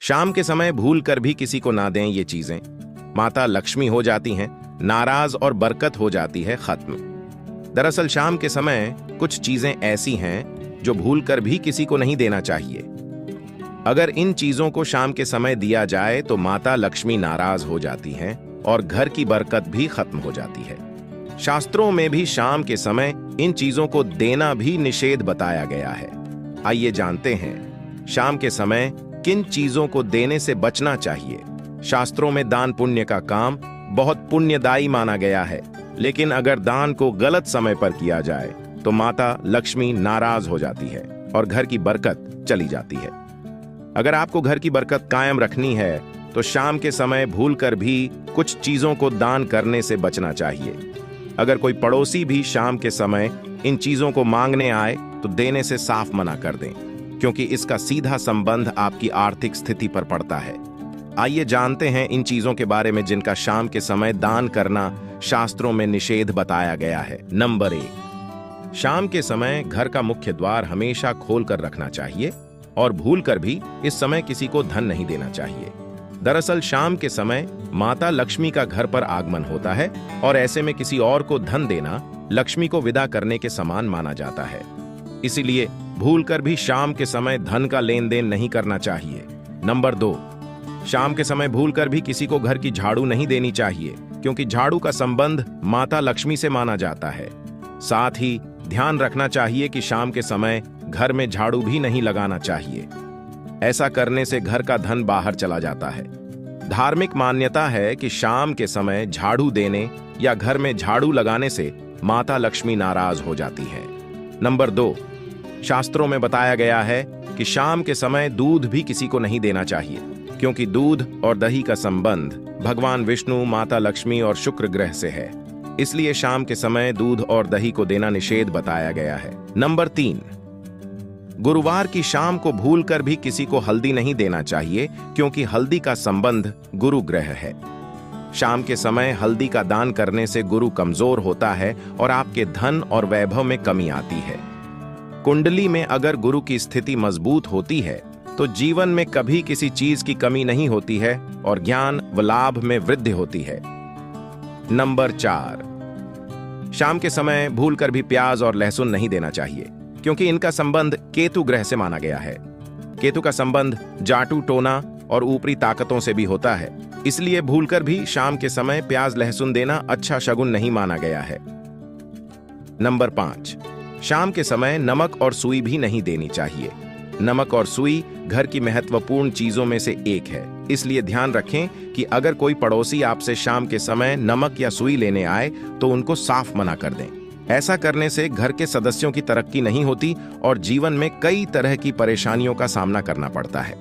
शाम के समय भूल कर भी किसी को ना दें ये चीजें। माता लक्ष्मी हो जाती हैं नाराज और बरकत हो जाती है खत्म। दरअसल शाम के समय कुछ चीजें ऐसी हैं जो भूल कर भी किसी को नहीं देना चाहिए। अगर इन चीजों को शाम के समय दिया जाए तो माता लक्ष्मी नाराज हो जाती हैं और घर की बरकत भी खत्म हो जाती है। शास्त्रों में भी शाम के समय इन चीजों को देना भी निषेध बताया गया है। आइए जानते हैं शाम के समय किन चीजों को देने से बचना चाहिए। शास्त्रों में दान पुण्य का काम बहुत पुण्यदायी माना गया है, लेकिन अगर दान को गलत समय पर किया जाए तो माता लक्ष्मी नाराज हो जाती है और घर की बरकत चली जाती है। अगर आपको घर की बरकत कायम रखनी है तो शाम के समय भूलकर भी कुछ चीजों को दान करने से बचना चाहिए। अगर कोई पड़ोसी भी शाम के समय इन चीजों को मांगने आए तो देने से साफ मना कर दें, क्योंकि इसका सीधा संबंध आपकी आर्थिक स्थिति पर पड़ता है। आइए जानते हैं इन चीजों के बारे में जिनका शाम के समय दान करना शास्त्रों में निषेध बताया गया है। नंबर 1, शाम के समय घर का मुख्य द्वार हमेशा खोल कर रखना चाहिए और भूलकर भी इस समय किसी को धन नहीं देना चाहिए। दरअसल शाम के समय माता लक्ष्मी का घर पर आगमन होता है और ऐसे में किसी और को धन देना लक्ष्मी को विदा करने के समान माना जाता है। इसीलिए भूलकर भी शाम के समय धन का लेन देन नहीं करना चाहिए। नंबर 2, शाम के समय भूलकर भी किसी को घर की झाड़ू नहीं देनी चाहिए, क्योंकि झाड़ू का संबंध माता लक्ष्मी से माना जाता है। साथ ही ध्यान रखना चाहिए कि शाम के समय घर में झाड़ू भी नहीं लगाना चाहिए। ऐसा करने से घर का धन बाहर चला जाता है। धार्मिक मान्यता है कि शाम के समय झाड़ू देने या घर में झाड़ू लगाने से माता लक्ष्मी नाराज हो जाती है। नंबर 2, शास्त्रों में बताया गया है कि शाम के समय दूध भी किसी को नहीं देना चाहिए, क्योंकि दूध और दही का संबंध भगवान विष्णु, माता लक्ष्मी और शुक्र ग्रह से है। इसलिए शाम के समय दूध और दही को देना निषेध बताया गया है। नंबर 3, गुरुवार की शाम को भूलकर भी किसी को हल्दी नहीं देना चाहिए, क्योंकि हल्दी का संबंध गुरु ग्रह है। शाम के समय हल्दी का दान करने से गुरु कमजोर होता है और आपके धन और वैभव में कमी आती है। कुंडली में अगर गुरु की स्थिति मजबूत होती है तो जीवन में कभी किसी चीज की कमी नहीं होती है और ज्ञान व लाभ में वृद्धि होती है। नंबर 4, शाम के समय भूलकर भी प्याज और लहसुन नहीं देना चाहिए, क्योंकि इनका संबंध केतु ग्रह से माना गया है। केतु का संबंध जाटू टोना और ऊपरी ताकतों से भी होता है। इसलिए भूलकर भी शाम के समय प्याज लहसुन देना अच्छा शगुन नहीं माना गया है। नंबर 5, शाम के समय नमक और सुई भी नहीं देनी चाहिए। नमक और सुई घर की महत्वपूर्ण चीजों में से एक है। इसलिए ध्यान रखें कि अगर कोई पड़ोसी आपसे शाम के समय नमक या सुई लेने आए तो उनको साफ मना कर दें। ऐसा करने से घर के सदस्यों की तरक्की नहीं होती और जीवन में कई तरह की परेशानियों का सामना करना पड़ता है।